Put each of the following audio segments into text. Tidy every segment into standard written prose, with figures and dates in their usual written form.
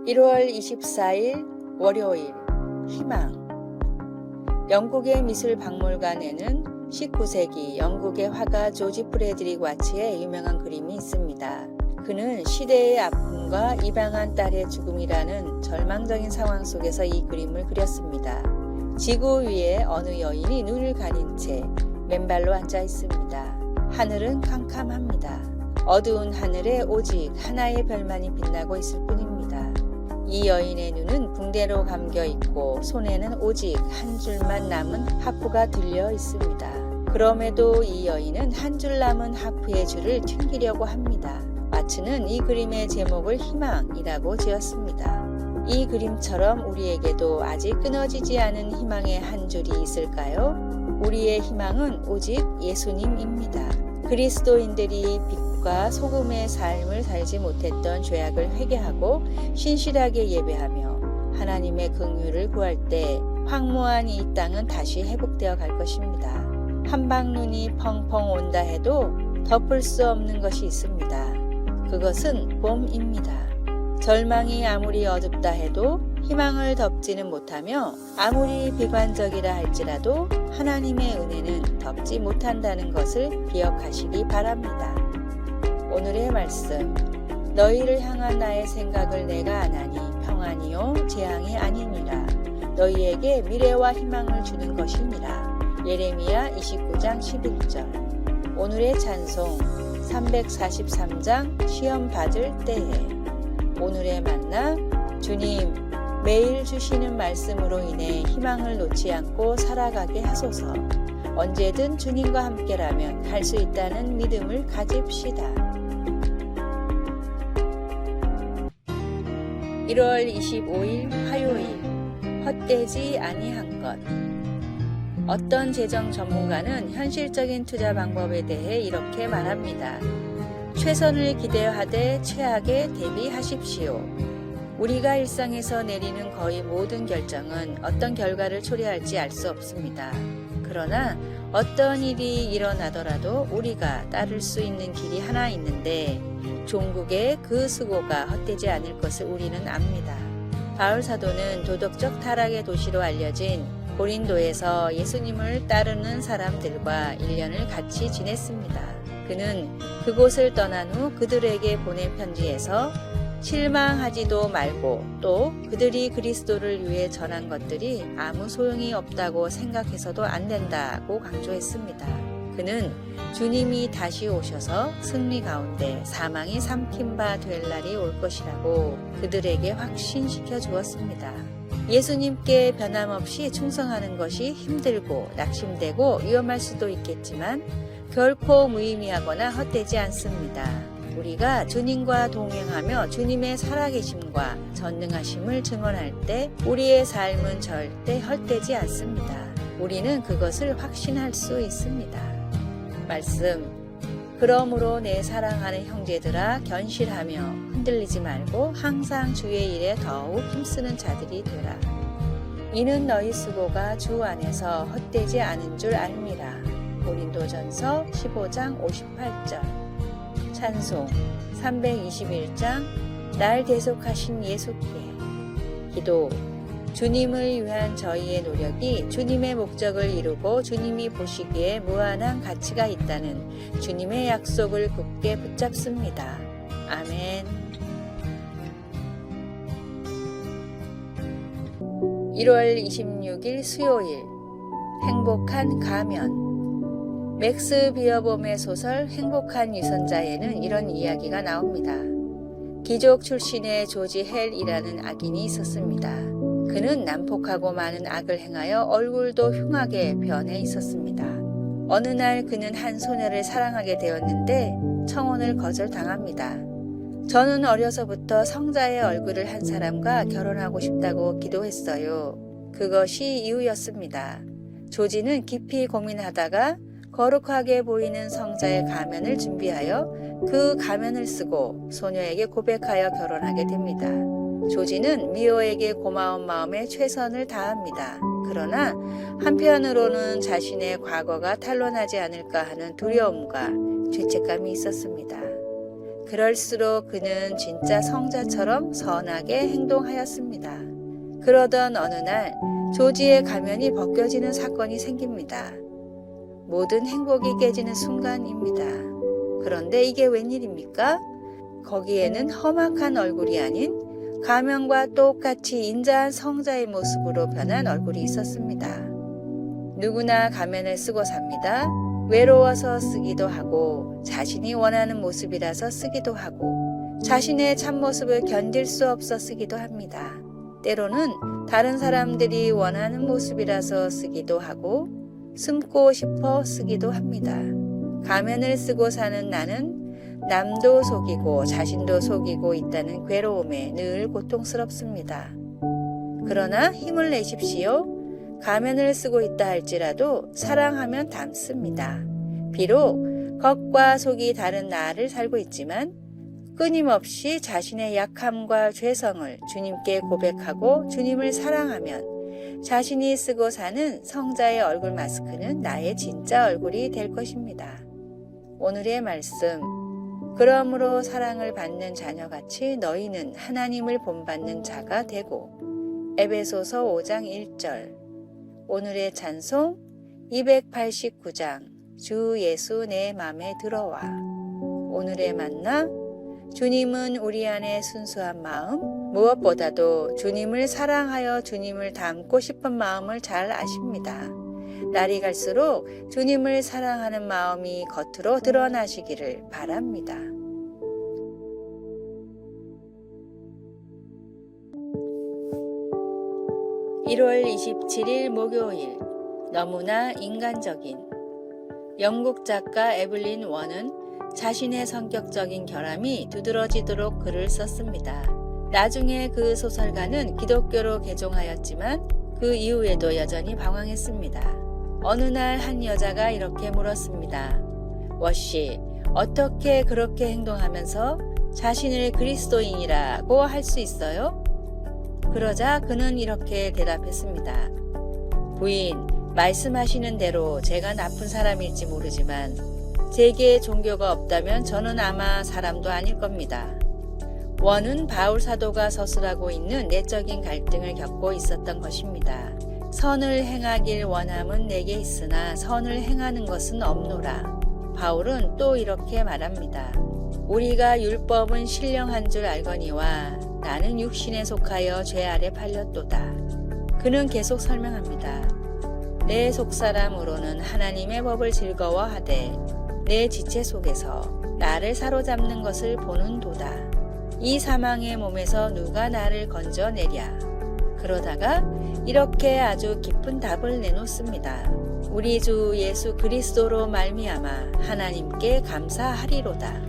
1월 24일 월요일 희망. 영국의 미술박물관에는 19세기 영국의 화가 조지 프레드릭 와츠의 유명한 그림이 있습니다. 그는 시대의 아픔과 입양한 딸의 죽음이라는 절망적인 상황 속에서 이 그림을 그렸습니다. 지구 위에 어느 여인이 눈을 가린 채 맨발로 앉아 있습니다. 하늘은 캄캄합니다. 어두운 하늘에 오직 하나의 별만이 빛나고 있을 뿐입니다. 이 여인의 눈은 붕대로 감겨 있고 손에는 오직 한 줄만 남은 하프가 들려 있습니다. 그럼에도 이 여인은 한 줄 남은 하프의 줄을 튕기려고 합니다. 와츠는 이 그림의 제목을 희망이라고 지었습니다. 이 그림처럼 우리에게도 아직 끊어지지 않은 희망의 한 줄이 있을까요? 우리의 희망은 오직 예수님입니다. 그리스도인들이 빛과 소금의 삶을 살지 못했던 죄악을 회개하고 신실하게 예배하며 하나님의 긍휼을 구할 때 황무한 이 땅은 다시 회복되어 갈 것입니다. 한방눈이 펑펑 온다 해도 덮을 수 없는 것이 있습니다. 그것은 봄입니다. 절망이 아무리 어둡다 해도 희망을 덮지는 못하며 아무리 비관적이라 할지라도 하나님의 은혜는 덮지 못한다는 것을 기억하시기 바랍니다. 오늘의 말씀. 너희를 향한 나의 생각을 내가 아나니 평안이요 재앙이 아니니라. 너희에게 미래와 희망을 주는 것이니라. 예레미야 29장 11절. 오늘의 찬송 343장 시험 받을 때에. 오늘의 만나. 주님, 매일 주시는 말씀으로 인해 희망을 놓지 않고 살아가게 하소서. 언제든 주님과 함께라면 할 수 있다는 믿음을 가집시다. 1월 25일 화요일. 헛되지 아니한 것. 어떤 재정 전문가는 현실적인 투자 방법에 대해 이렇게 말합니다. 최선을 기대하되 최악에 대비하십시오. 우리가 일상에서 내리는 거의 모든 결정은 어떤 결과를 초래할지 알 수 없습니다. 그러나 어떤 일이 일어나더라도 우리가 따를 수 있는 길이 하나 있는데 종국의 그 수고가 헛되지 않을 것을 우리는 압니다. 바울 사도는 도덕적 타락의 도시로 알려진 고린도에서 예수님을 따르는 사람들과 1년을 같이 지냈습니다. 그는 그곳을 떠난 후 그들에게 보낸 편지에서 실망하지도 말고 또 그들이 그리스도를 위해 전한 것들이 아무 소용이 없다고 생각해서도 안 된다고 강조했습니다. 그는 주님이 다시 오셔서 승리 가운데 사망이 삼킨 바 될 날이 올 것이라고 그들에게 확신시켜 주었습니다. 예수님께 변함없이 충성하는 것이 힘들고 낙심되고 위험할 수도 있겠지만 결코 무의미하거나 헛되지 않습니다. 우리가 주님과 동행하며 주님의 살아계심과 전능하심을 증언할 때 우리의 삶은 절대 헛되지 않습니다. 우리는 그것을 확신할 수 있습니다. 말씀. 그러므로 내 사랑하는 형제들아 견실하며 흔들리지 말고 항상 주의 일에 더욱 힘쓰는 자들이 되라. 이는 너희 수고가 주 안에서 헛되지 않은 줄 알미라. 고린도전서 15장 58절. 찬송 321장 날 대속하신 예수께. 기도. 주님을 위한 저희의 노력이 주님의 목적을 이루고 주님이 보시기에 무한한 가치가 있다는 주님의 약속을 굳게 붙잡습니다. 아멘. 1월 26일 수요일. 행복한 가면. 맥스 비어봄의 소설 행복한 유선자에는 이런 이야기가 나옵니다. 귀족 출신의 조지 헬이라는 악인이 있었습니다. 그는 난폭하고 많은 악을 행하여 얼굴도 흉하게 변해 있었습니다. 어느 날 그는 한 소녀를 사랑하게 되었는데 청혼을 거절당합니다. 저는 어려서부터 성자의 얼굴을 한 사람과 결혼하고 싶다고 기도했어요. 그것이 이유였습니다. 조지는 깊이 고민하다가 거룩하게 보이는 성자의 가면을 준비하여 그 가면을 쓰고 소녀에게 고백하여 결혼하게 됩니다. 조지는 미호에게 고마운 마음에 최선을 다합니다. 그러나 한편으로는 자신의 과거가 탄로나지 않을까 하는 두려움과 죄책감이 있었습니다. 그럴수록 그는 진짜 성자처럼 선하게 행동하였습니다. 그러던 어느 날 조지의 가면이 벗겨지는 사건이 생깁니다. 모든 행복이 깨지는 순간입니다. 그런데 이게 웬일입니까? 거기에는 험악한 얼굴이 아닌 가면과 똑같이 인자한 성자의 모습으로 변한 얼굴이 있었습니다. 누구나 가면을 쓰고 삽니다. 외로워서 쓰기도 하고 자신이 원하는 모습이라서 쓰기도 하고 자신의 참모습을 견딜 수 없어 쓰기도 합니다. 때로는 다른 사람들이 원하는 모습이라서 쓰기도 하고 숨고 싶어 쓰기도 합니다. 가면을 쓰고 사는 나는 남도 속이고 자신도 속이고 있다는 괴로움에 늘 고통스럽습니다. 그러나 힘을 내십시오. 가면을 쓰고 있다 할지라도 사랑하면 닮습니다. 비록 겉과 속이 다른 나를 살고 있지만 끊임없이 자신의 약함과 죄성을 주님께 고백하고 주님을 사랑하면 자신이 쓰고 사는 성자의 얼굴 마스크는 나의 진짜 얼굴이 될 것입니다. 오늘의 말씀, 그러므로 사랑을 받는 자녀같이 너희는 하나님을 본받는 자가 되고. 에베소서 5장 1절. 오늘의 찬송 289장 주 예수 내 맘에 들어와. 오늘의 만나, 주님은 우리 안에 순수한 마음, 무엇보다도 주님을 사랑하여 주님을 닮고 싶은 마음을 잘 아십니다. 날이 갈수록 주님을 사랑하는 마음이 겉으로 드러나시기를 바랍니다. (1월 27일) 목요일. 너무나 인간적인. 영국 작가 에블린 원은 자신의 성격적인 결함이 두드러지도록 글을 썼습니다. 나중에 그 소설가는 기독교로 개종하였지만 그 이후에도 여전히 방황했습니다. 어느 날 한 여자가 이렇게 물었습니다. 워씨, 어떻게 그렇게 행동하면서 자신을 그리스도인이라고 할 수 있어요? 그러자 그는 이렇게 대답했습니다. 부인, 말씀하시는 대로 제가 나쁜 사람일지 모르지만 제게 종교가 없다면 저는 아마 사람도 아닐 겁니다. 원은 바울 사도가 서술하고 있는 내적인 갈등을 겪고 있었던 것입니다. 선을 행하길 원함은 내게 있으나 선을 행하는 것은 없노라. 바울은 또 이렇게 말합니다. 우리가 율법은 신령한 줄 알거니와 나는 육신에 속하여 죄 아래 팔렸도다. 그는 계속 설명합니다. 내 속사람으로는 하나님의 법을 즐거워하되 내 지체 속에서 나를 사로잡는 것을 보는도다. 이 사망의 몸에서 누가 나를 건져내랴. 그러다가 이렇게 아주 깊은 답을 내놓습니다. 우리 주 예수 그리스도로 말미암아 하나님께 감사하리로다.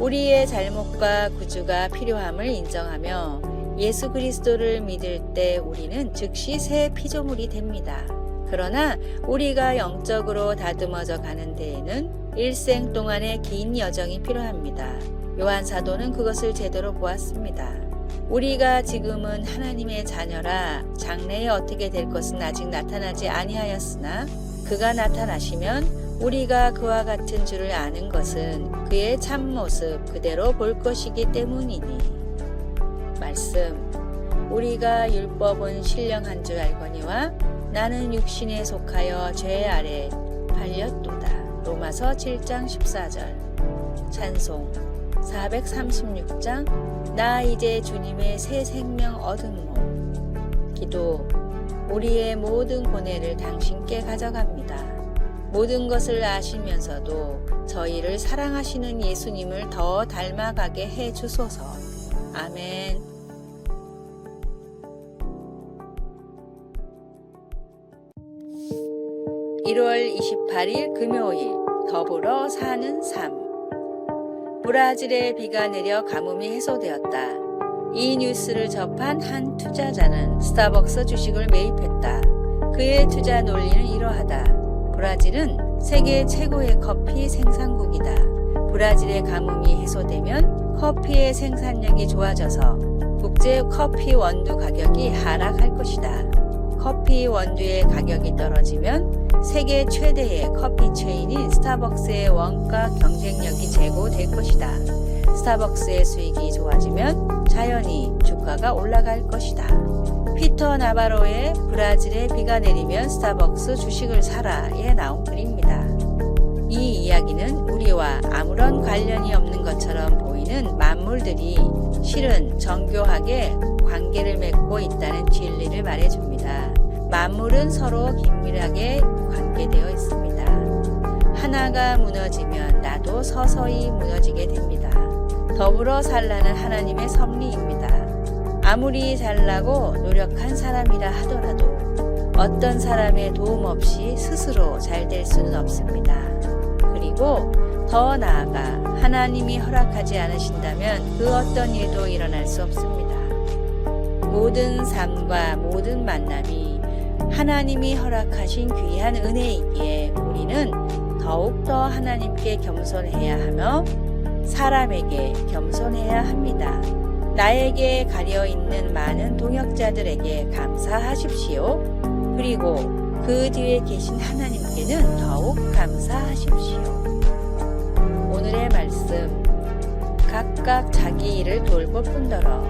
우리의 잘못과 구주가 필요함을 인정하며 예수 그리스도를 믿을 때 우리는 즉시 새 피조물이 됩니다. 그러나 우리가 영적으로 다듬어져 가는 데에는 일생 동안의 긴 여정이 필요합니다. 요한 사도는 그것을 제대로 보았습니다. 우리가 지금은 하나님의 자녀라 장래에 어떻게 될 것은 아직 나타나지 아니하였으나 그가 나타나시면 우리가 그와 같은 줄을 아는 것은 그의 참모습 그대로 볼 것이기 때문이니. 말씀, 우리가 율법은 신령한 줄 알거니와 나는 육신에 속하여 죄 아래 팔렸도다. 로마서 7장 14절. 찬송 436장 나 이제 주님의 새 생명 얻음모. 기도, 우리의 모든 고뇌를 당신께 가져갑니다. 모든 것을 아시면서도 저희를 사랑하시는 예수님을 더 닮아가게 해 주소서. 아멘. (1월 28일) 금요일. 더불어 사는 삶. 브라질에 비가 내려 가뭄이 해소되었다. 이 뉴스를 접한 한 투자자는 스타벅스 주식을 매입했다. 그의 투자 논리는 이러하다. 브라질은 세계 최고의 커피 생산국이다. 브라질의 가뭄이 해소되면 커피의 생산량이 좋아져서 국제 커피 원두 가격이 하락할 것이다. 커피 원두의 가격이 떨어지면 세계 최대의 커피 체인인 스타벅스의 원가 경쟁력이 제고될 것이다. 스타벅스의 수익이 좋아지면 자연히 주가가 올라갈 것이다. 피터 나바로의 브라질에 비가 내리면 스타벅스 주식을 사라에 나온 글입니다. 이 이야기는 우리와 아무런 관련이 없는 것처럼 보이는 만물들이 실은 정교하게 관계를 맺고 있다는 진리를 말해줍니다. 만물은 서로 긴밀하게 관계되어 있습니다. 하나가 무너지면 나도 서서히 무너지게 됩니다. 더불어 살라는 하나님의 섭리입니다. 아무리 잘나고 노력한 사람이라 하더라도 어떤 사람의 도움 없이 스스로 잘 될 수는 없습니다. 그리고 더 나아가 하나님이 허락하지 않으신다면 그 어떤 일도 일어날 수 없습니다. 모든 삶과 모든 만남이 하나님이 허락하신 귀한 은혜이기에 우리는 더욱더 하나님께 겸손해야 하며 사람에게 겸손해야 합니다. 나에게 가려있는 많은 동역자들에게 감사하십시오. 그리고 그 뒤에 계신 하나님께는 더욱 감사하십시오. 오늘의 말씀, 각각 자기 일을 돌볼 뿐더러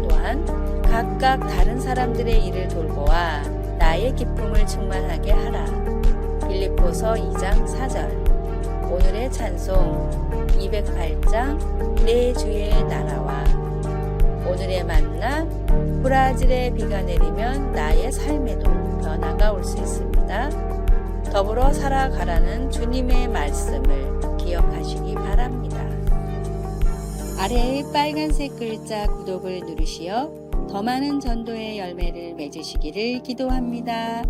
또한 각각 다른 사람들의 일을 돌보아 나의 기쁨을 충만하게 하라. 빌립보서 2장 4절. 오늘의 찬송 208장 내 주의 나라와 오늘의 만나 브라질에 비가 내리면 나의 삶에도 변화가 올 수 있습니다. 더불어 살아가라는 주님의 말씀을 기억하시기 바랍니다. 아래의 빨간색 글자 구독을 누르시어 더 많은 전도의 열매를 맺으시기를 기도합니다.